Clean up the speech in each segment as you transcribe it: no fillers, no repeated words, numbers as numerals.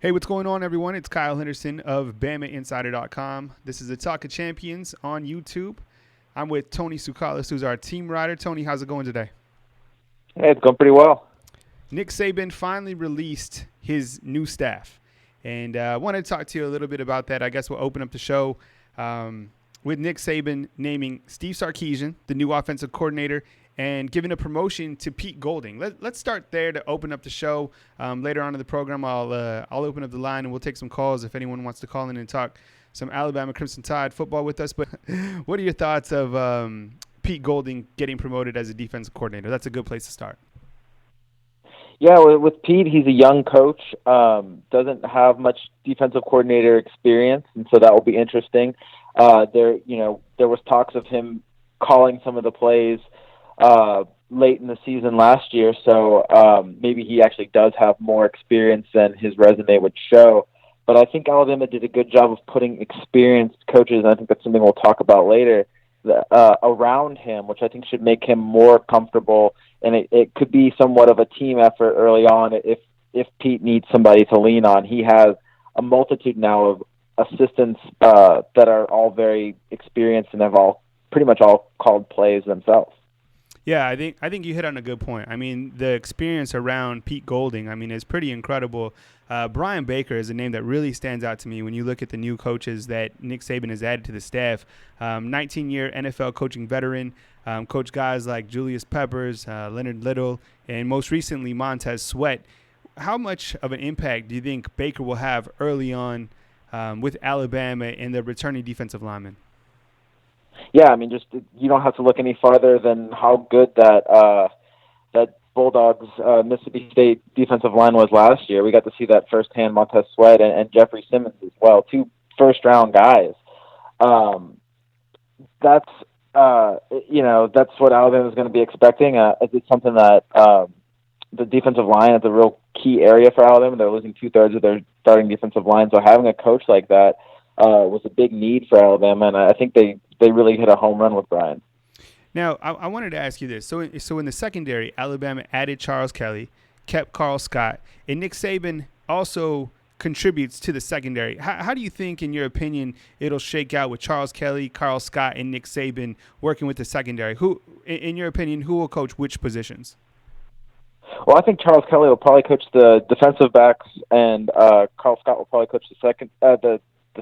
Hey, what's going on, everyone? It's Kyle Henderson of BamaInsider.com. This is the Talk of Champions on YouTube. I'm with Tony Sukalis, who's our team writer. Tony, how's it going today? Hey, it's going pretty well. Nick Saban finally released his new staff, and I wanted to talk to you a little bit about that. I guess we'll open up the show with Nick Saban naming Steve Sarkisian the new offensive coordinator and giving a promotion to Pete Golding. Let's start there to open up the show. Later on in the program, I'll open up the line and we'll take some calls if anyone wants to call in and talk some Alabama Crimson Tide football with us. But what are your thoughts of Pete Golding getting promoted as a defensive coordinator? That's a good place to start. Yeah, with Pete, he's a young coach, doesn't have much defensive coordinator experience, and so that will be interesting. There was talks of him calling some of the plays late in the season last year, so maybe he actually does have more experience than his resume would show. But I think Alabama did a good job of putting experienced coaches, and I think that's something we'll talk about later, around him, which I think should make him more comfortable. And it could be somewhat of a team effort early on if Pete needs somebody to lean on. He has a multitude now of assistants that are all very experienced and have pretty much all called plays themselves. Yeah, I think you hit on a good point. I mean, the experience around Pete Golding, is pretty incredible. Brian Baker is a name that really stands out to me when you look at the new coaches that Nick Saban has added to the staff. 19-year NFL coaching veteran, coached guys like Julius Peppers, Leonard Little, and most recently Montez Sweat. How much of an impact do you think Baker will have early on with Alabama and the returning defensive linemen? Yeah, just you don't have to look any farther than how good that Bulldogs Mississippi State defensive line was last year. We got to see that firsthand. Montez Sweat and Jeffrey Simmons as well, two first-round guys. That's what Alabama is going to be expecting. It's something that the defensive line is a real key area for Alabama. They're losing 2/3 of their starting defensive line, so having a coach like that was a big need for Alabama, and I think they really hit a home run with Brian. Now, I wanted to ask you this. So in the secondary, Alabama added Charles Kelly, kept Carl Scott, and Nick Saban also contributes to the secondary. How do you think, in your opinion, it'll shake out with Charles Kelly, Carl Scott, and Nick Saban working with the secondary? Who, in your opinion, who will coach which positions? Well, I think Charles Kelly will probably coach the defensive backs, and Carl Scott will probably coach the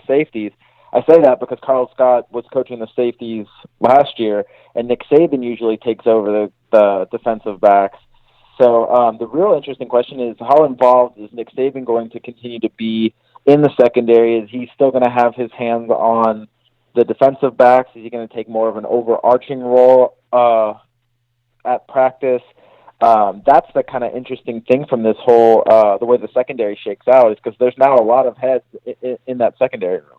safeties. I say that because Carl Scott was coaching the safeties last year, and Nick Saban usually takes over the defensive backs. So the real interesting question is, how involved is Nick Saban going to continue to be in the secondary? Is he still going to have his hands on the defensive backs? Is he going to take more of an overarching role at practice? That's the kind of interesting thing from this whole the way the secondary shakes out, is because there's now a lot of heads in that secondary room.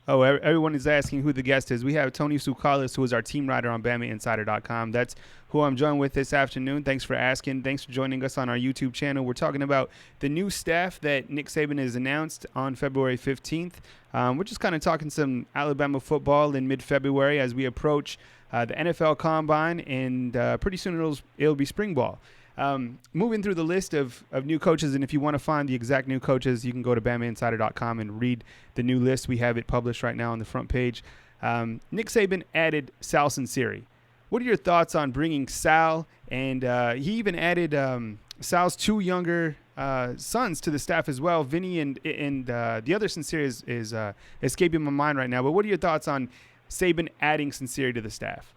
Oh, everyone is asking who the guest is. We have Tony Sukalis, who is our team writer on BamaInsider.com. That's who I'm joined with this afternoon. Thanks for asking. Thanks for joining us on our YouTube channel. We're talking about the new staff that Nick Saban has announced on February 15th. We're just kind of talking some Alabama football in mid-February as we approach the NFL Combine, and pretty soon it'll be spring ball. Moving through the list of new coaches, and if you want to find the exact new coaches, you can go to BamaInsider.com and read the new list. We have it published right now on the front page. Nick Saban added Sal Sinceri. What are your thoughts on bringing Sal? And he even added Sal's two younger sons to the staff as well. Vinny and the other Sinceri is escaping my mind right now. But what are your thoughts on Saban adding Sinceri to the staff?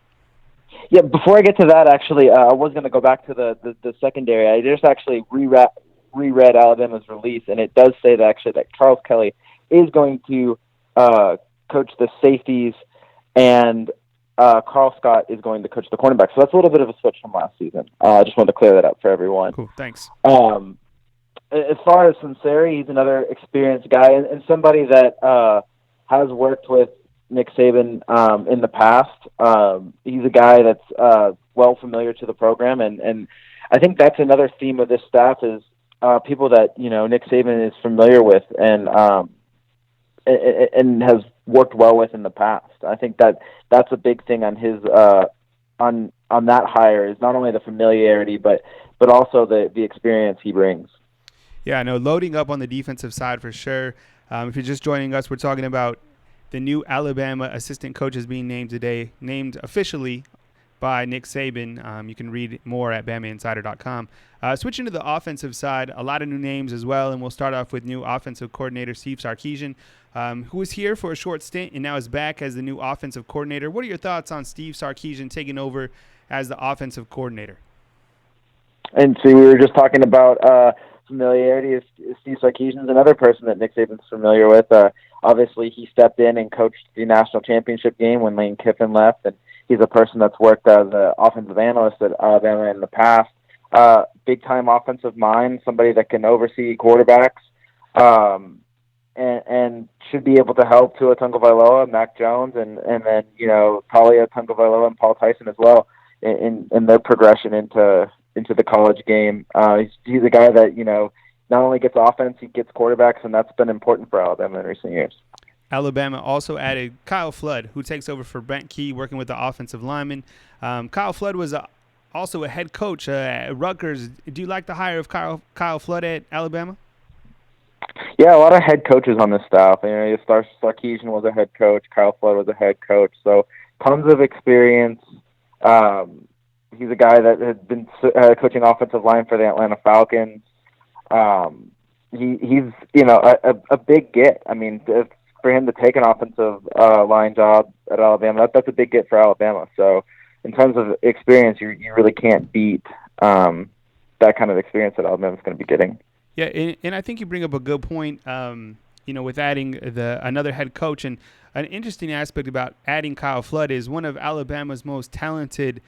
Yeah, before I get to that, actually, I was going to go back to the secondary. I just actually reread Alabama's release, and it does say that Charles Kelly is going to coach the safeties, and Carl Scott is going to coach the cornerback. So that's a little bit of a switch from last season. I just wanted to clear that up for everyone. Cool, thanks. As far as Sinceri, he's another experienced guy and somebody that has worked with Nick Saban in the past. He's a guy that's well familiar to the program, and I think that's another theme of this staff is people that Nick Saban is familiar with and has worked well with in the past. I think that's a big thing on his on that hire is not only the familiarity but also the experience he brings. Yeah, no, loading up on the defensive side for sure. If you're just joining us, we're talking about the new Alabama assistant coaches being named today, named officially by Nick Saban. You can read more at BamaInsider.com. Switching to the offensive side, a lot of new names as well, and we'll start off with new offensive coordinator Steve Sarkisian, who was here for a short stint and now is back as the new offensive coordinator. What are your thoughts on Steve Sarkisian taking over as the offensive coordinator? And see, we were just talking about familiarity. Steve Sarkisian is another person that Nick Saban's familiar with. Obviously, he stepped in and coached the national championship game when Lane Kiffin left, and he's a person that's worked as an offensive analyst at Alabama in the past. Big-time offensive mind, somebody that can oversee quarterbacks, and should be able to help Tua Tagovailoa, Mac Jones, and then Talia Tagovailoa and Paul Tyson as well in their progression into the college game. He's a guy that not only gets offense, he gets quarterbacks, and that's been important for Alabama in recent years. Alabama also added Kyle Flood, who takes over for Brent Key, working with the offensive lineman. Kyle Flood was also a head coach at Rutgers. Do you like the hire of Kyle Flood at Alabama? Yeah, a lot of head coaches on this staff. Sarkisian was a head coach. Kyle Flood was a head coach. So tons of experience. He's a guy that had been coaching offensive line for the Atlanta Falcons. He's a big get. I mean, for him to take an offensive line job at Alabama, that's a big get for Alabama. So in terms of experience, you really can't beat that kind of experience that Alabama's going to be getting. Yeah, and I think you bring up a good point, with adding another head coach. And an interesting aspect about adding Kyle Flood is one of Alabama's most talented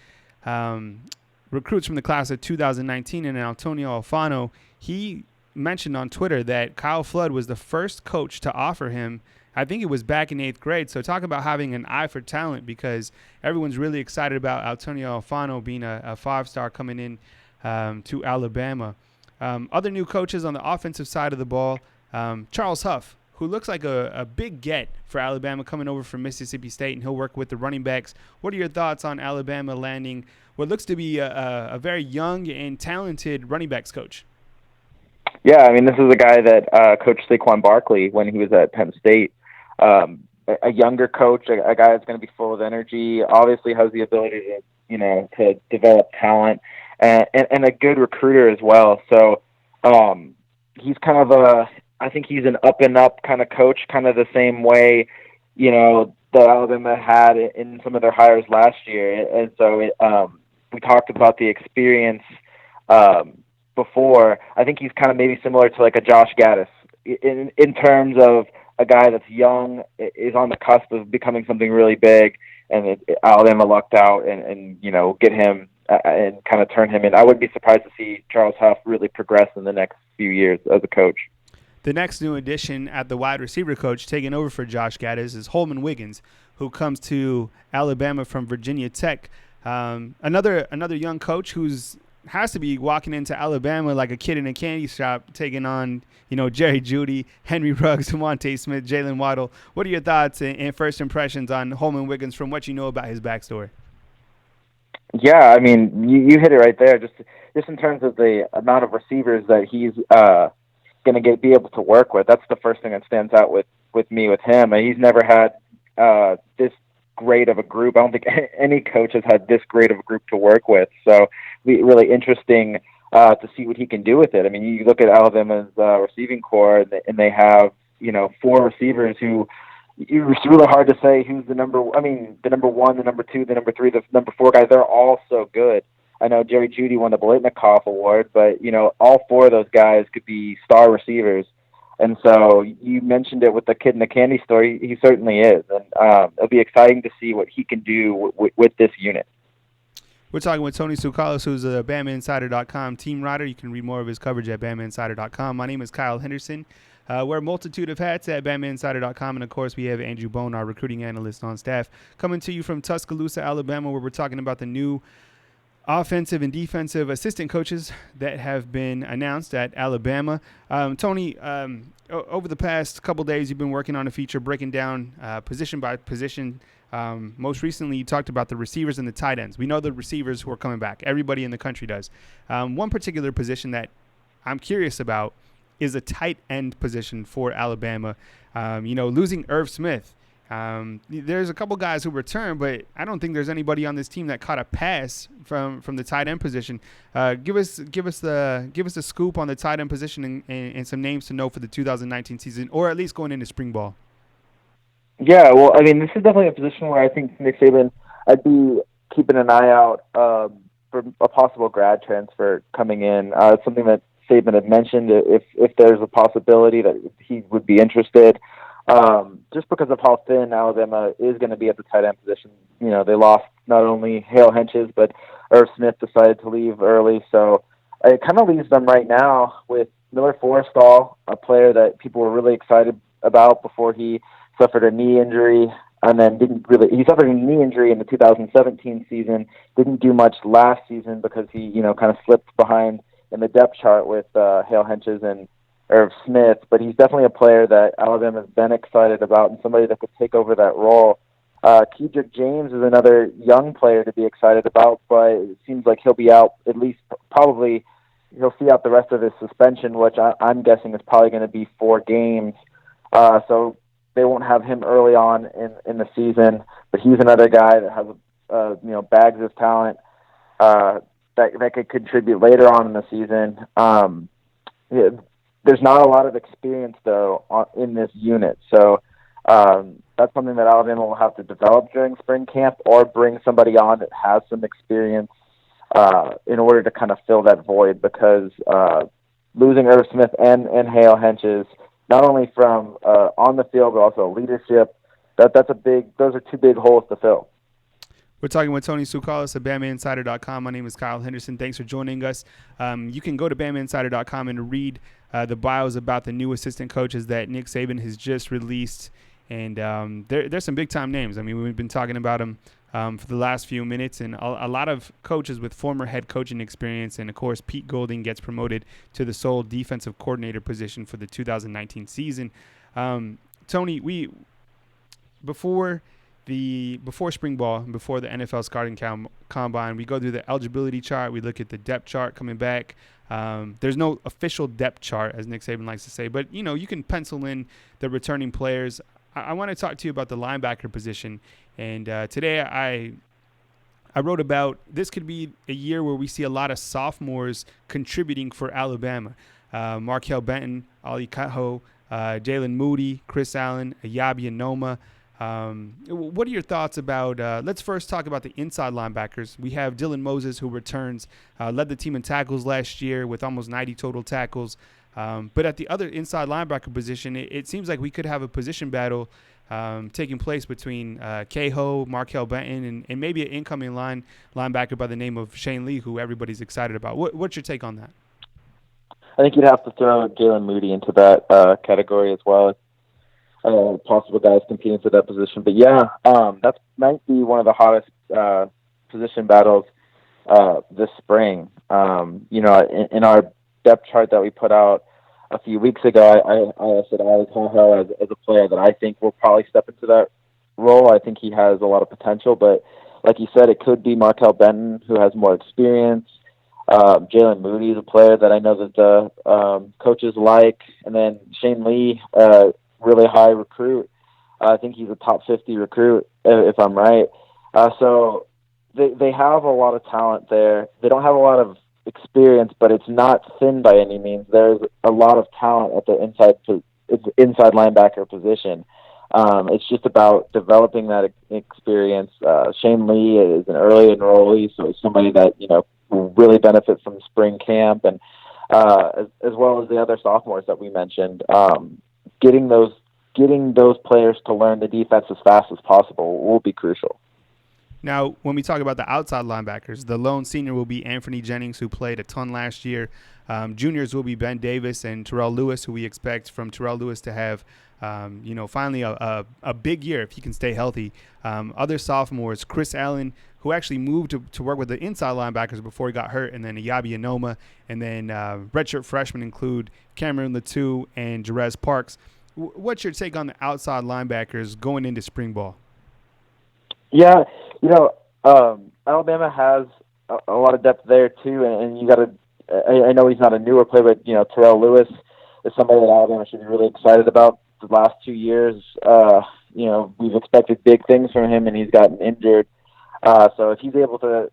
recruits from the class of 2019, and Antonio Alfano. He mentioned on Twitter that Kyle Flood was the first coach to offer him, I think it was back in 8th grade. So talk about having an eye for talent, because everyone's really excited about Antonio Alfano being a 5-star coming in to Alabama. Other new coaches on the offensive side of the ball, Charles Huff, who looks like a big get for Alabama, coming over from Mississippi State, and he'll work with the running backs. What are your thoughts on Alabama landing what looks to be a very young and talented running backs coach? Yeah, I mean, this is a guy that coached Saquon Barkley when he was at Penn State. A younger coach, a guy that's going to be full of energy, obviously has the ability to develop talent, and a good recruiter as well. So he's kind of I think he's an up-and-up kind of coach, kind of the same way, that Alabama had in some of their hires last year. And so we talked about the experience before. I think he's kind of maybe similar to like a Josh Gaddis in terms of a guy that's young, is on the cusp of becoming something really big, and Alabama lucked out and get him and kind of turn him in. I wouldn't be surprised to see Charles Huff really progress in the next few years as a coach. The next new addition at the wide receiver coach, taking over for Josh Gaddis, is Holman Wiggins, who comes to Alabama from Virginia Tech. Another young coach who's has to be walking into Alabama like a kid in a candy shop, taking on Jerry Jeudy, Henry Ruggs, DeVonta Smith, Jalen Waddle. What are your thoughts and first impressions on Holman Wiggins from what you know about his backstory? Yeah, I mean, you hit it right there. Just in terms of the amount of receivers that he's going to be able to work with, that's the first thing that stands out with me with him. He's never had this great of a group. I don't think any coach has had this great of a group to work with. So really interesting to see what he can do with it. I mean, you look at Alabama's receiving core, and they have 4 receivers who it's really hard to say who's the number 1, the number 2, the number 3, the number 4 guys. They're all so good. I know Jerry Jeudy won the Blitnikoff Award, but all 4 of those guys could be star receivers. And so you mentioned it with the kid in the candy store. He certainly is, and it'll be exciting to see what he can do with this unit. We're talking with Tony Tsoukalos, who's a BamaInsider.com team writer. You can read more of his coverage at BamaInsider.com. My name is Kyle Henderson. Wear a multitude of hats at BamaInsider.com, and of course, we have Andrew Bone, our recruiting analyst on staff, coming to you from Tuscaloosa, Alabama, where we're talking about the new offensive and defensive assistant coaches that have been announced at Alabama. Tony, over the past couple days, you've been working on a feature breaking down position by position. Most recently, you talked about the receivers and the tight ends. We know the receivers who are coming back. Everybody in the country does. One particular position that I'm curious about is a tight end position for Alabama. Losing Irv Smith. There's a couple guys who returned, but I don't think there's anybody on this team that caught a pass from the tight end position. Give us the scoop on the tight end position and some names to know for the 2019 season, or at least going into spring ball. Yeah, well, I mean, this is definitely a position where I think Nick Saban, I'd be keeping an eye out for a possible grad transfer coming in. It's something that Saban had mentioned if there's a possibility that he would be interested. Just because of how thin Alabama is going to be at the tight end position. They lost not only Hale Henches, but Irv Smith decided to leave early. So it kind of leaves them right now with Miller Forrestall, a player that people were really excited about before he suffered a knee injury. And then he suffered a knee injury in the 2017 season, didn't do much last season because he, kind of slipped behind in the depth chart with Hale Henches and Irv Smith, but he's definitely a player that Alabama's been excited about and somebody that could take over that role. Kedrick James is another young player to be excited about, but it seems like he'll be out at least probably he'll see out the rest of his suspension, which I'm guessing is probably going to be 4 games. So they won't have him early on in the season, but he's another guy that has bags of talent that could contribute later on in the season. There's not a lot of experience, though, in this unit. So that's something that Alabama will have to develop during spring camp or bring somebody on that has some experience in order to kind of fill that void because losing Irv Smith and Hale Henches, not only from on the field but also leadership, those are 2 big holes to fill. We're talking with Tony Tsoukalas at BamaInsider.com. My name is Kyle Henderson. Thanks for joining us. You can go to BamaInsider.com and read the bios about the new assistant coaches that Nick Saban has just released. And there's some big-time names. I mean, we've been talking about them for the last few minutes, and a lot of coaches with former head coaching experience. And, of course, Pete Golding gets promoted to the sole defensive coordinator position for the 2019 season. Tony, before spring ball, before the NFL scouting combine, we go through the eligibility chart. We look at the depth chart coming back. There's no official depth chart, as Nick Saban likes to say, but you can pencil in the returning players. I want to talk to you about the linebacker position. And today I wrote about this could be a year where we see a lot of sophomores contributing for Alabama. Markel Benton, Ali Kaho, Jalen Moody, Chris Allen, Ayabi Anoma. What are your thoughts about let's first talk about the inside linebackers. We have Dylan Moses, who returns, led the team in tackles last year with almost 90 total tackles. But at the other inside linebacker position, it seems like we could have a position battle taking place between Kaho, Markel Benton, and maybe an incoming linebacker by the name of Shane Lee, who everybody's excited about. What's your take on that? I think you'd have to throw Jalen Moody into that category as well. Possible guys competing for that position. But yeah, that might be one of the hottest position battles this spring. In our depth chart that we put out a few weeks ago, I said Ali Kaho as a player that I think will probably step into that role. I think he has a lot of potential, but like you said, it could be Markel Benton, who has more experience. Jalen Moody is a player that I know that the coaches like. And then Shane Lee, really high recruit. I think he's a top 50 recruit, if I'm right. So they have a lot of talent there. They don't have a lot of experience, but it's not thin by any means. There's a lot of talent at the inside linebacker position. It's just about developing that experience. Shane Lee is an early enrollee, so he's somebody that will really benefit from spring camp, and as well as the other sophomores that we mentioned. Getting those players to learn the defense as fast as possible will be crucial. Now, when we talk about the outside linebackers, the lone senior will be Anthony Jennings, who played a ton last year. Juniors will be Ben Davis and Terrell Lewis, who we expect from Terrell Lewis to have, finally a big year if he can stay healthy. Other sophomores, Chris Allen, who actually moved to work with the inside linebackers before he got hurt, and then Ayabi Anoma, and then redshirt freshmen include Cameron Latou and Jerez Parks. What's your take on the outside linebackers going into spring ball? Yeah, Alabama has a lot of depth there too, and you got to. I know he's not a newer player, but Terrell Lewis is somebody that Alabama should be really excited about. The last 2 years, we've expected big things from him, and he's gotten injured. So if he's able to,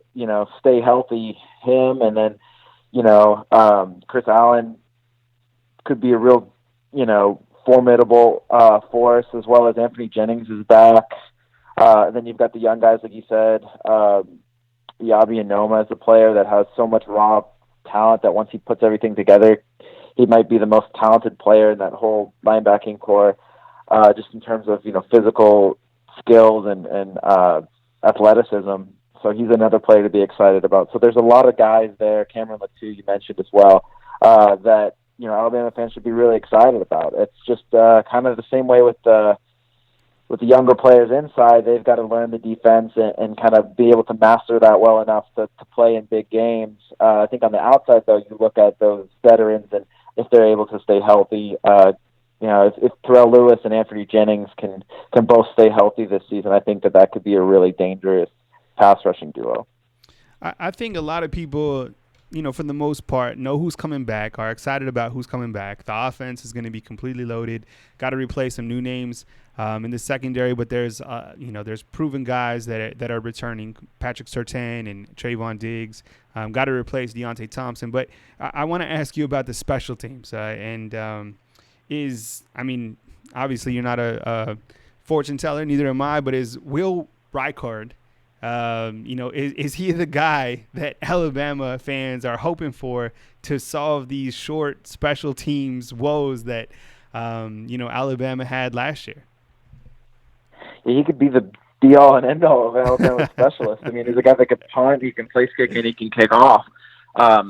stay healthy, him and then, Chris Allen could be a real, formidable force, as well as Anthony Jennings is back. And then you've got the young guys, like you said. Yabi Anoma is a player that has so much raw talent that once he puts everything together, he might be the most talented player in that whole linebacking core, just in terms of, physical skills and athleticism. So he's another player to be excited about. So there's a lot of guys there. Cameron Latu, you mentioned as well, that, Alabama fans should be really excited about. It's just kind of the same way with the younger players inside. They've got to learn the defense and kind of be able to master that well enough to play in big games. I think on the outside, though, you look at those veterans, and if they're able to stay healthy, if Terrell Lewis and Anthony Jennings can both stay healthy this season, I think that could be a really dangerous pass rushing duo. I think a lot of people, for the most part, know who's coming back, are excited about who's coming back. The offense is going to be completely loaded. Got to replace some new names in the secondary, but there's proven guys that are returning. Patrick Surtain and Trayvon Diggs. Got to replace Deontay Thompson. But I want to ask you about the special teams. Obviously you're not a fortune teller, neither am I, but is Will Reichard, is he the guy that Alabama fans are hoping for to solve these short special teams woes that, Alabama had last year? Yeah, he could be the be-all and end-all of Alabama specialist. I mean, he's a guy that can punt, he can place kick, and he can kick off. I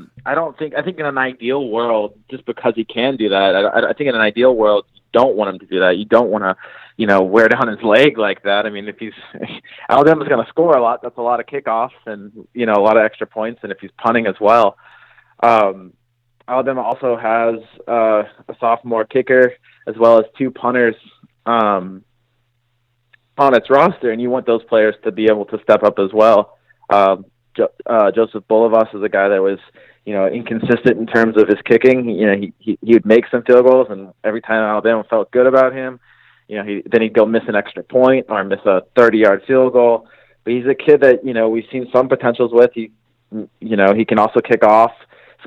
think in an ideal world, just because he can do that, I think in an ideal world, you don't want him to do that. You don't want to, wear down his leg like that. I mean, if Alabama's going to score a lot, that's a lot of kickoffs and, a lot of extra points, and if he's punting as well. Alabama also has a sophomore kicker as well as two punters on its roster, and you want those players to be able to step up as well. Joseph Bulovas is a guy that was, inconsistent in terms of his kicking. He would make some field goals, and every time Alabama felt good about him, then he'd go miss an extra point or miss a 30-yard field goal. But he's a kid that, we've seen some potentials with. He can also kick off.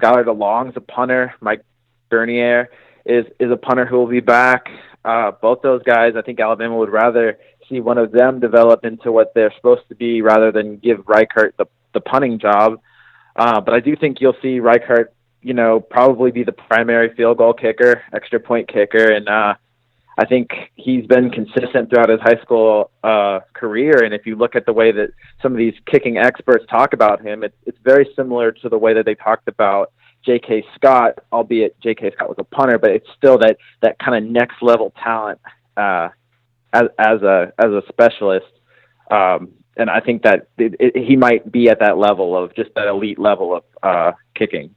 Skylar DeLong's a punter. Mike Bernier is a punter who will be back. Both those guys, I think Alabama would rather see one of them develop into what they're supposed to be rather than give Reichert the punting job. But I do think you'll see Reichert, probably be the primary field goal kicker, extra point kicker. And I think he's been consistent throughout his high school career. And if you look at the way that some of these kicking experts talk about him, it's very similar to the way that they talked about J.K. Scott, albeit J.K. Scott was a punter, but it's still that kind of next level talent as a specialist. And I think that he might be at that level of just that elite level of kicking.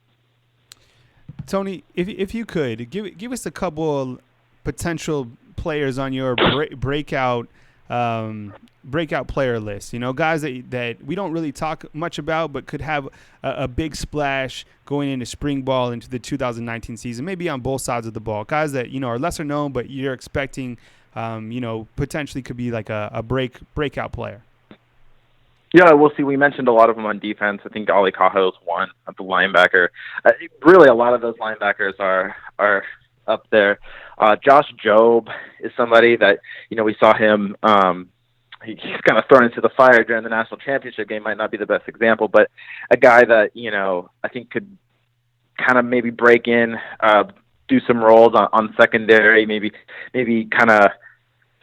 Tony, if you could give us a couple potential players on your breakout player list, guys that we don't really talk much about but could have a big splash going into spring ball into the 2019 season, maybe on both sides of the ball, guys that are lesser known but you're expecting potentially could be like a breakout player. Yeah, we'll see. We mentioned a lot of them on defense. I think Ali Caho's one at the linebacker. Really, a lot of those linebackers are up there. Josh Jobe is somebody that, we saw him, he's kind of thrown into the fire during the national championship game, might not be the best example, but a guy that, I think could kind of maybe break in, do some roles on secondary, maybe kind of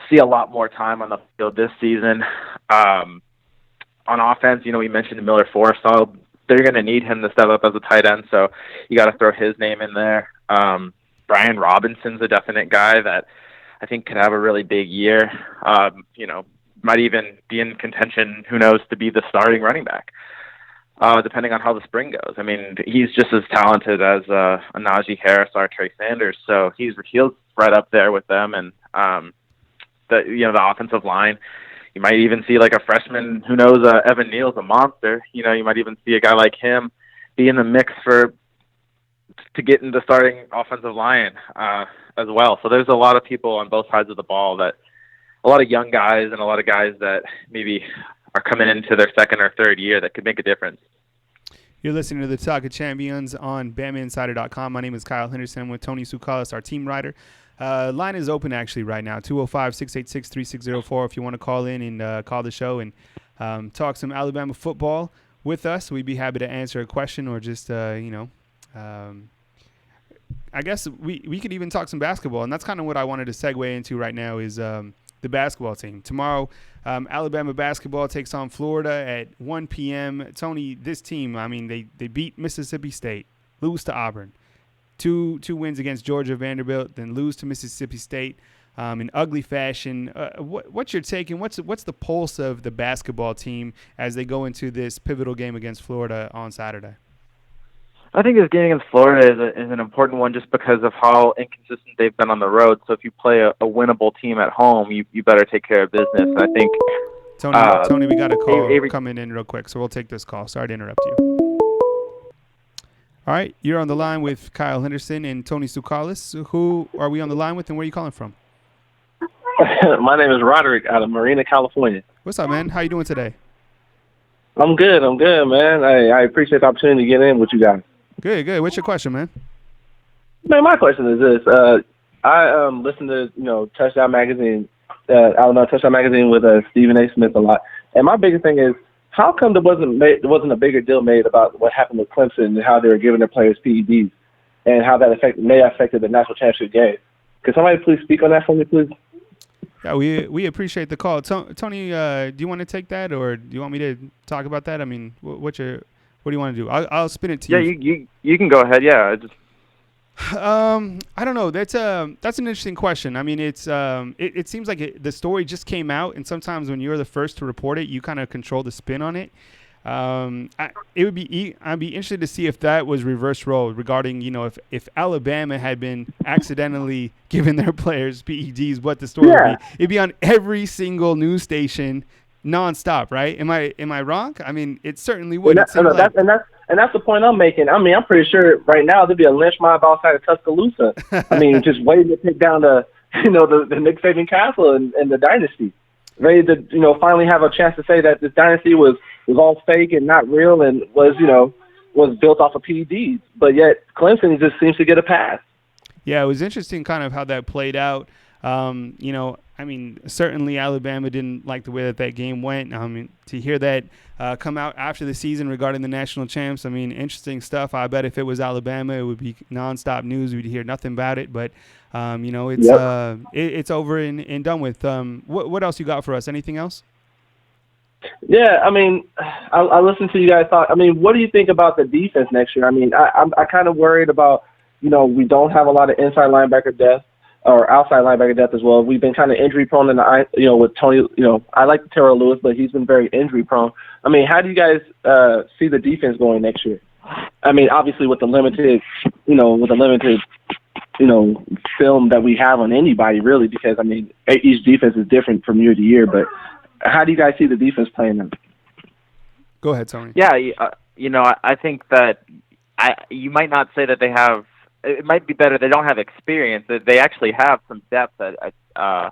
see a lot more time on the field this season. On offense, we mentioned Miller Forrestall. They're going to need him to step up as a tight end, so you got to throw his name in there. Brian Robinson's a definite guy that I think could have a really big year. Might even be in contention, who knows, to be the starting running back, depending on how the spring goes. I mean, he's just as talented as a Najee Harris or Trey Sanders, so he's right up there with them. And the offensive line, you might even see like a freshman, who knows, Evan Neal's a monster. You might even see a guy like him be in the mix for to get into starting offensive line as well. So there's a lot of people on both sides of the ball, that a lot of young guys and a lot of guys that maybe are coming into their second or third year that could make a difference. You're listening to the Talk of Champions on BamaInsider.com. My name is Kyle Henderson with Tony Sukalis, our team writer. Line is open actually right now, 205-686-3604. If you want to call in and call the show and talk some Alabama football with us, we'd be happy to answer a question or just, I guess we could even talk some basketball. And that's kind of what I wanted to segue into right now is the basketball team. Tomorrow, Alabama basketball takes on Florida at 1 p.m. Tony, this team, I mean, they beat Mississippi State, lose to Auburn. Two wins against Georgia, Vanderbilt, then lose to Mississippi State in ugly fashion. What's your take, and what's the pulse of the basketball team as they go into this pivotal game against Florida on Saturday? I think this game against Florida is an important one just because of how inconsistent they've been on the road. So if you play a winnable team at home, you better take care of business. I think Tony, we got a call coming in real quick, so we'll take this call. Sorry to interrupt you. All right, you're on the line with Kyle Henderson and Tony Sukalis. Who are we on the line with, and where are you calling from? My name is Roderick out of Marina, California. What's up, man? How you doing today? I'm good, man. I appreciate the opportunity to get in with you guys. Good. What's your question, man? Man, my question is this. I listen to, Touchdown Magazine, Alabama Touchdown Magazine with Stephen A. Smith a lot. And my biggest thing is, how come there wasn't a bigger deal made about what happened with Clemson and how they were giving their players PEDs and how that may have affected the national championship game? Could somebody please speak on that for me, please? Yeah, we appreciate the call. Tony, do you want to take that, or do you want me to talk about that? I mean, what do you want to do? I'll spin it to you. Yeah, you can go ahead. Yeah, I don't know. That's an interesting question. I mean, it seems like the story just came out, and sometimes when you're the first to report it, you kind of control the spin on it. I'd be interested to see if that was reverse role regarding, if Alabama had been accidentally giving their players PEDs, what the story would be. It'd be on every single news station nonstop, right? Am I wrong? I mean, it certainly would. That's the point I'm making. I mean, I'm pretty sure right now there'd be a lynch mob outside of Tuscaloosa. I mean, just waiting to take down the Nick Saban castle and the dynasty, ready to finally have a chance to say that this dynasty was all fake and not real and was built off of PEDs. But yet Clemson just seems to get a pass. Yeah, it was interesting kind of how that played out. I mean, certainly Alabama didn't like the way that game went. I mean, to hear that come out after the season regarding the national champs, I mean, interesting stuff. I bet if it was Alabama, it would be nonstop news. We'd hear nothing about it. But, it's over and done with. What else you got for us? Anything else? Yeah, I mean, I listened to you guys talk. I mean, what do you think about the defense next year? I mean, I'm kind of worried about, we don't have a lot of inside linebacker depth or outside linebacker depth as well. We've been kind of injury prone with Tony. I like Terrell Lewis, but he's been very injury prone. I mean, how do you guys see the defense going next year? I mean, obviously with the limited film that we have on anybody really, because I mean, each defense is different from year to year. But how do you guys see the defense playing out? Go ahead, Tony. Yeah, I think that you might not say that they have. It might be better they don't have experience. They actually have some depth in the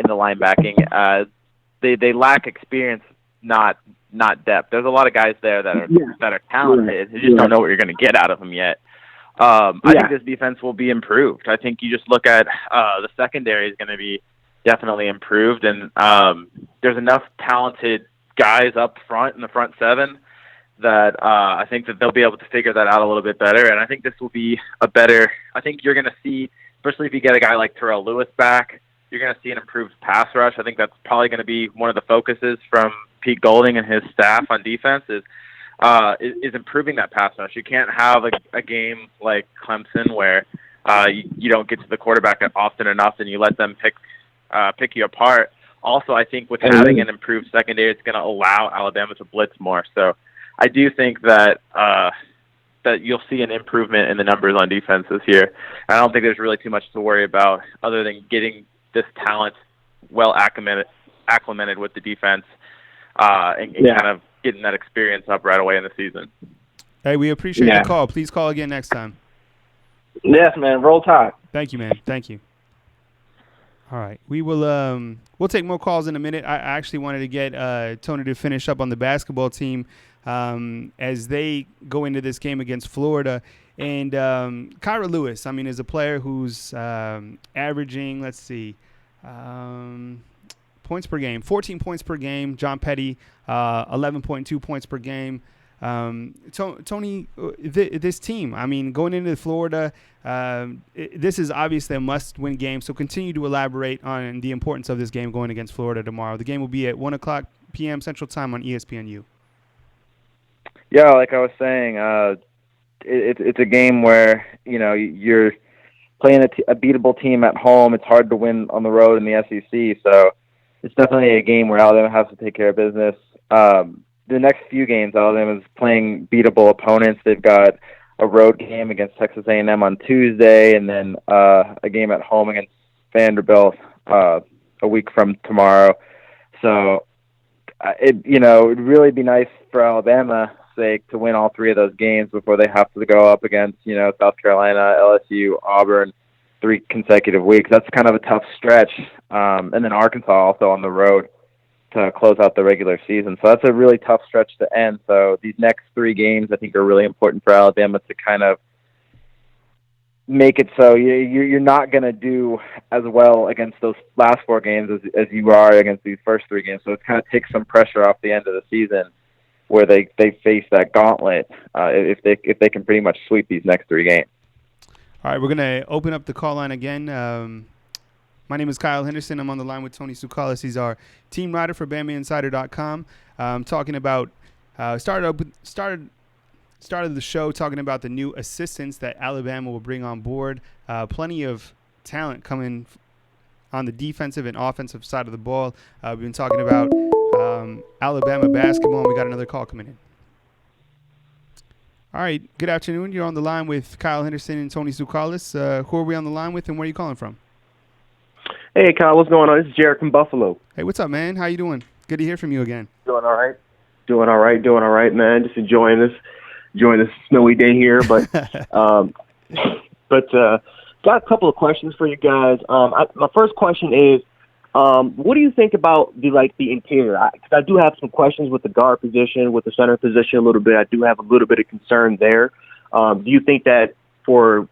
linebacking. They lack experience, not depth. There's a lot of guys there that are talented. You just don't know what you're going to get out of them yet. I think this defense will be improved. I think you just look at the secondary is going to be definitely improved, and there's enough talented guys up front in the front seven that I think that they'll be able to figure that out a little bit better. And I think this will be I think you're going to see, especially if you get a guy like Terrell Lewis back, you're going to see an improved pass rush. I think that's probably going to be one of the focuses from Pete Golding and his staff on defense is improving that pass rush. You can't have a game like Clemson where you don't get to the quarterback often enough and you let them pick you apart. Also, I think with having an improved secondary, it's going to allow Alabama to blitz more. So I do think that that you'll see an improvement in the numbers on defense this year. I don't think there's really too much to worry about other than getting this talent well acclimated with the defense and kind of getting that experience up right away in the season. Hey, we appreciate the call. Please call again next time. Yes, man. Roll Tide. Thank you, man. Thank you. All right, we will. We'll take more calls in a minute. I actually wanted to get Tony to finish up on the basketball team as they go into this game against Florida. And Kyra Lewis, I mean, is a player who's averaging, let's see, points per game, 14 points per game. John Petty, 11.2 points per game. Tony, this team, I mean, going into Florida, this is obviously a must-win game. So continue to elaborate on the importance of this game going against Florida tomorrow. The game will be at 1:00 p.m. Central Time on ESPNU. Yeah, like I was saying, it's a game where you're playing a beatable team at home. It's hard to win on the road in the SEC, so it's definitely a game where Alabama has to take care of business. The next few games, Alabama is playing beatable opponents. They've got a road game against Texas A&M on Tuesday, and then a game at home against Vanderbilt a week from tomorrow. So, it'd really be nice for Alabama's sake to win all three of those games before they have to go up against, South Carolina, LSU, Auburn, 3 consecutive weeks. That's kind of a tough stretch. And then Arkansas also on the road to close out the regular season. So that's a really tough stretch to end. So these next 3 games I think are really important for Alabama to kind of make it so you're not going to do as well against those last 4 games as you are against these first 3 games. So it kind of takes some pressure off the end of the season where they face that gauntlet if they can pretty much sweep these next 3 games. All right, we're going to open up the call line again. My name is Kyle Henderson. I'm on the line with Tony Tsoukalis. He's our team writer for BamaInsider.com. Talking about started the show talking about the new assistants that Alabama will bring on board. Plenty of talent coming on the defensive and offensive side of the ball. We've been talking about Alabama basketball, and we got another call coming in. All right, good afternoon. You're on the line with Kyle Henderson and Tony Tsoukalis. Who are we on the line with, and where are you calling from? Hey, Kyle, what's going on? This is Jared from Buffalo. Hey, what's up, man? How you doing? Good to hear from you again. Doing all right, man. Just enjoying this snowy day here. But got a couple of questions for you guys. My first question is, what do you think about the interior? Because I do have some questions with the guard position, with the center position a little bit. I do have a little bit of concern there. Do you think that for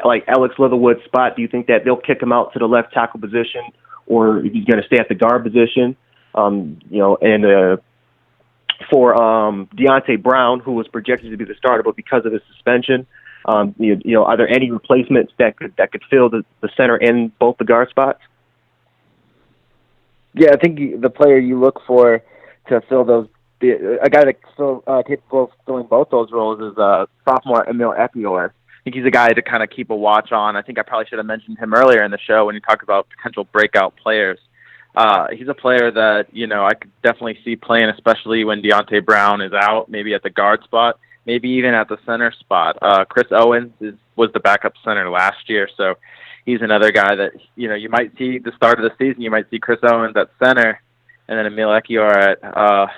like Alex Leatherwood's spot, do you think that they'll kick him out to the left tackle position, or if he's going to stay at the guard position? And for Deontay Brown, who was projected to be the starter, but because of his suspension, are there any replacements that could fill the center and both the guard spots? Yeah, I think the player you look for to fill those, a guy that's still capable of filling both those roles is sophomore Emil Ekiyor. I think he's a guy to kind of keep a watch on. I think I probably should have mentioned him earlier in the show when you talked about potential breakout players. He's a player that, I could definitely see playing, especially when Deontay Brown is out, maybe at the guard spot, maybe even at the center spot. Chris Owens was the backup center last year, so he's another guy that, you might see the start of the season, you might see Chris Owens at center and then Emil Ekiyor at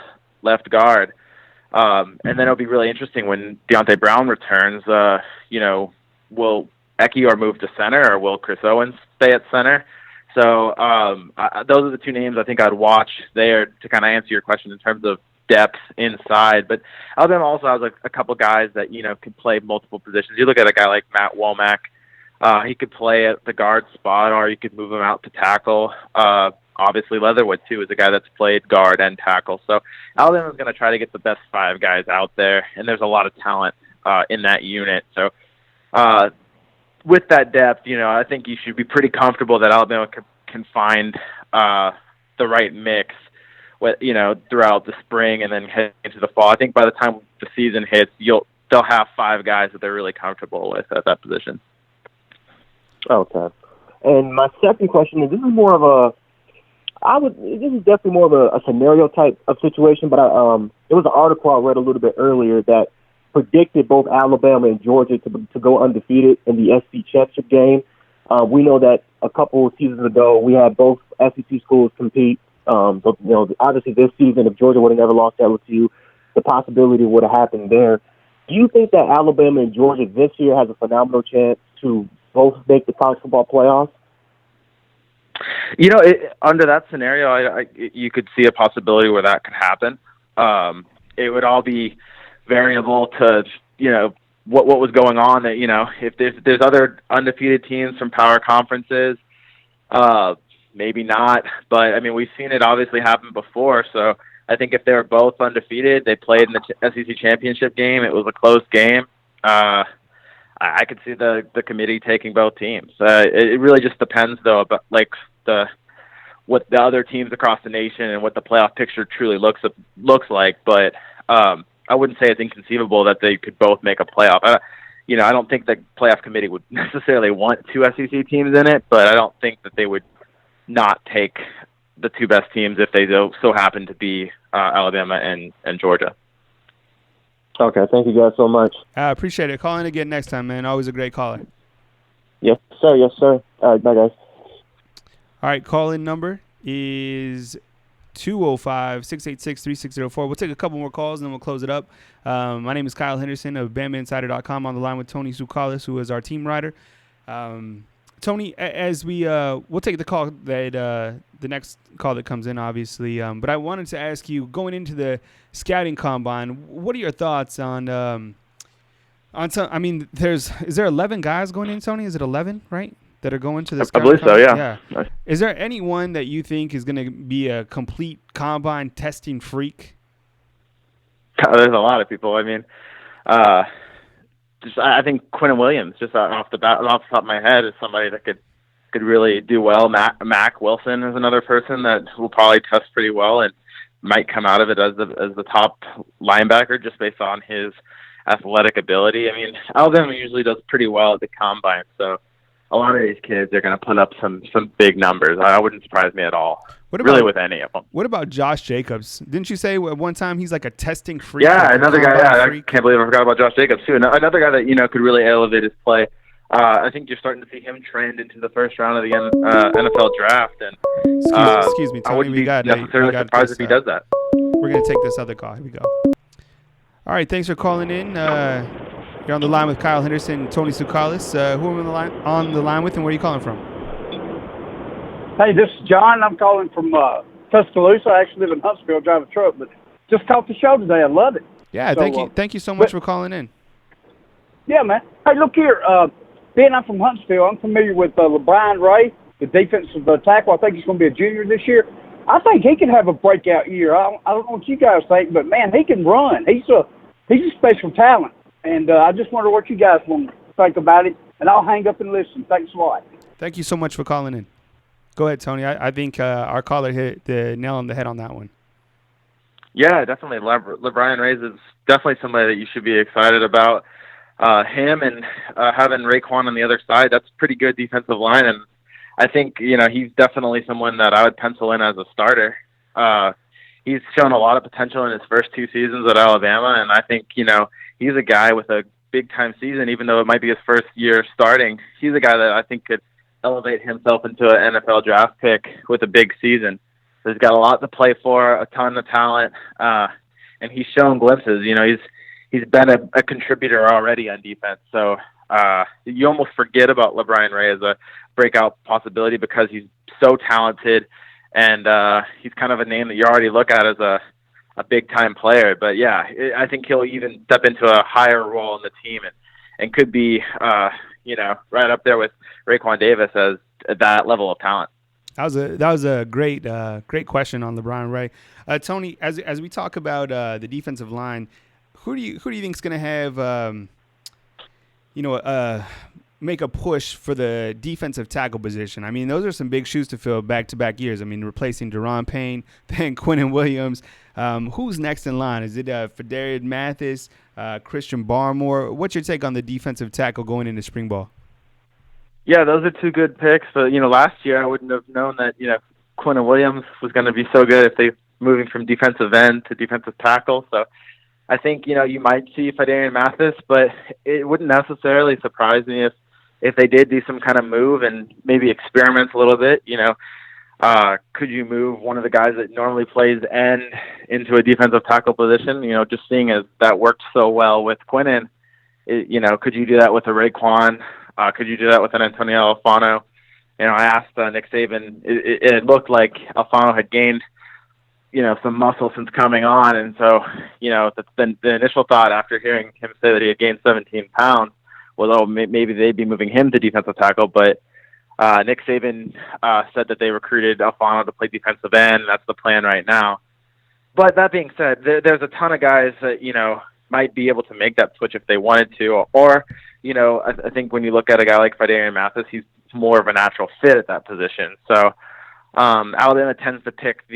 left guard. And then it'll be really interesting when Deontay Brown returns. Will Ekiyor move to center, or will Chris Owens stay at center? So those are the 2 names I think I'd watch there to kind of answer your question in terms of depth inside. But Alabama also has a couple guys that can play multiple positions. You look at a guy like Matt Womack. He could play at the guard spot, or you could move him out to tackle. Obviously, Leatherwood, too, is a guy that's played guard and tackle. So Alabama's going to try to get the best 5 guys out there, and there's a lot of talent in that unit. So with that depth, I think you should be pretty comfortable that Alabama can find the right mix throughout the spring and then head into the fall. I think by the time the season hits, they'll have 5 guys that they're really comfortable with at that position. Okay. And my second question is, this is definitely more of a scenario type of situation, but there was an article I read a little bit earlier that predicted both Alabama and Georgia to go undefeated in the SEC championship game. We know that a couple of seasons ago we had both SEC schools compete. But, obviously this season, if Georgia would have never lost to LSU, the possibility would have happened there. Do you think that Alabama and Georgia this year has a phenomenal chance to both make the college football playoffs? Under that scenario, you could see a possibility where that could happen. It would all be variable to, what was going on. That, if there's other undefeated teams from power conferences, maybe not. But, we've seen it obviously happen before. So I think if they were both undefeated, they played in the SEC championship game, it was a close game. I could see the committee taking both teams. It really just depends, though, about what the other teams across the nation and what the playoff picture truly looks like. But I wouldn't say it's inconceivable that they could both make a playoff. I don't think the playoff committee would necessarily want two SEC teams in it, but I don't think that they would not take the two best teams if they so happen to be Alabama and Georgia. Okay, thank you guys so much. I appreciate it. Call in again next time, man. Always a great caller. Yes, sir. Yes, sir. All right, bye, guys. All right, call-in number is 205-686-3604. We'll take a couple more calls, and then we'll close it up. My name is Kyle Henderson of BamaInsider.com, on the line with Tony Tsoukalis, who is our team writer. Tony, as we'll take the call that the next call that comes in, obviously. But I wanted to ask you, going into the scouting combine, what are your thoughts on some? Is there 11 guys going in, Tony? Is it 11, right, that are going to the scouting I believe combine? so, yeah. Nice. Is there anyone that you think is going to be a complete combine testing freak? There's a lot of people. I think Quinnen Williams, just off the top of my head, is somebody that could really do well. Mac Wilson is another person that will probably test pretty well and might come out of it as the top linebacker just based on his athletic ability. Alabama usually does pretty well at the combine, so a lot of these kids are going to put up some big numbers. I wouldn't surprise me at all. With any of them. What about Josh Jacobs? Didn't you say at one time he's like a testing freak? Yeah, another guy. Yeah, I can't believe I forgot about Josh Jacobs too. Another guy that could really elevate his play. I think you're starting to see him trend into the first round of the NFL draft. And excuse me, Tony. I wouldn't be necessarily surprised if he does that. We're going to take this other call. Here we go. All right, thanks for calling in. You're on the line with Kyle Henderson and Tony Tsoukalis. Who am I on the line with, and where are you calling from? Hey, this is John. I'm calling from Tuscaloosa. I actually live in Huntsville, drive a truck, but just caught the show today. I love it. Yeah, thank you so much for calling in. Yeah, man. Hey, look here. Being I'm from Huntsville, I'm familiar with LeBron Ray, the defensive tackle. I think he's going to be a junior this year. I think he can have a breakout year. I don't know what you guys think, but, man, he can run. He's a special talent, and I just wonder what you guys want to think about it, and I'll hang up and listen. Thanks a lot. Thank you so much for calling in. Go ahead, Tony. I think our caller hit the nail on the head on that one. Yeah, definitely. LeBron Reyes is definitely somebody that you should be excited about. Him and having Raekwon on the other side, that's a pretty good defensive line. And I think, he's definitely someone that I would pencil in as a starter. He's shown a lot of potential in his first two seasons at Alabama. And I think, he's a guy with a big-time season, even though it might be his first year starting. He's a guy that I think could elevate himself into an NFL draft pick with a big season. He's got a lot to play for, a ton of talent, and he's shown glimpses. He's been a contributor already on defense. So you almost forget about LeBron Ray as a breakout possibility because he's so talented, and he's kind of a name that you already look at as a big-time player. But, yeah, I think he'll even step into a higher role in the team and could be, right up there with Raekwon Davis as that level of talent. That was a great question on LeBron Ray. Tony, as we talk about the defensive line, who do you think is going to have make a push for the defensive tackle position? Those are some big shoes to fill back-to-back years. Replacing Deron Payne, then Quinnen Williams. Who's next in line? Is it Fedarian Mathis, Christian Barmore? What's your take on the defensive tackle going into spring ball? Yeah, those are two good picks. But, last year I wouldn't have known that, Quinnen Williams was going to be so good if they moving from defensive end to defensive tackle. So I think, you might see Fedarian Mathis, but it wouldn't necessarily surprise me if they did do some kind of move and maybe experiment a little bit. Could you move one of the guys that normally plays end into a defensive tackle position? Just seeing as that worked so well with Quinnen, could you do that with a Raekwon? Could you do that with an Antonio Alfano? I asked Nick Saban. It looked like Alfano had gained, some muscle since coming on, and so, the initial thought after hearing him say that he had gained 17 pounds was, maybe they'd be moving him to defensive tackle, but Nick Saban said that they recruited Alfano to play defensive end, and that's the plan right now. But that being said, there's a ton of guys that, might be able to make that switch if they wanted to. Or, I think when you look at a guy like Phidarian Mathis, he's more of a natural fit at that position. So Alabama tends to pick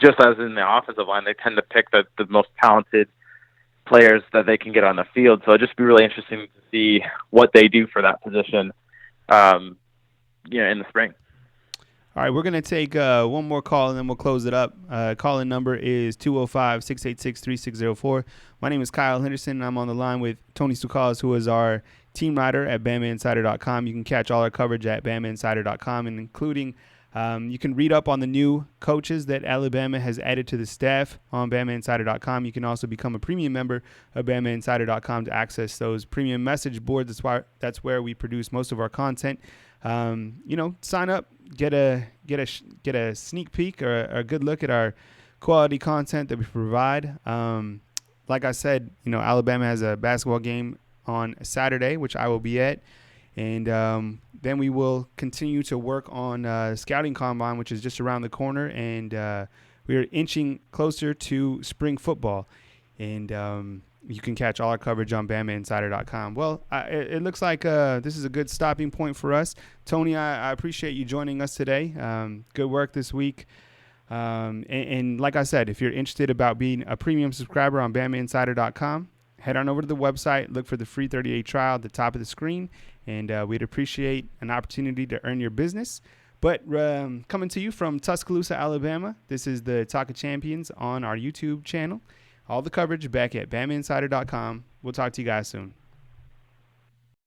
just as in the offensive line, they tend to pick the most talented players that they can get on the field. So it'll just be really interesting to see what they do for that position, in the spring. All right, we're going to take one more call, and then we'll close it up. Call-in number is 205-686-3604. My name is Kyle Henderson, and I'm on the line with Tony Sukalis, who is our team writer at BamaInsider.com. You can catch all our coverage at BamaInsider.com, and including you can read up on the new coaches that Alabama has added to the staff on BamaInsider.com. You can also become a premium member of BamaInsider.com to access those premium message boards. That's where we produce most of our content. Sign up, get a sneak peek or a good look at our quality content that we provide. Like I said, Alabama has a basketball game on Saturday, which I will be at. And then we will continue to work on scouting combine, which is just around the corner. And we are inching closer to spring football. And you can catch all our coverage on BamaInsider.com. Well, it looks like this is a good stopping point for us. Tony, I appreciate you joining us today. Good work this week. And like I said, if you're interested about being a premium subscriber on BamaInsider.com, head on over to the website, look for the free 30-day trial at the top of the screen, and we'd appreciate an opportunity to earn your business. But coming to you from Tuscaloosa, Alabama, this is the Talk of Champions on our YouTube channel. All the coverage back at BamaInsider.com. We'll talk to you guys soon.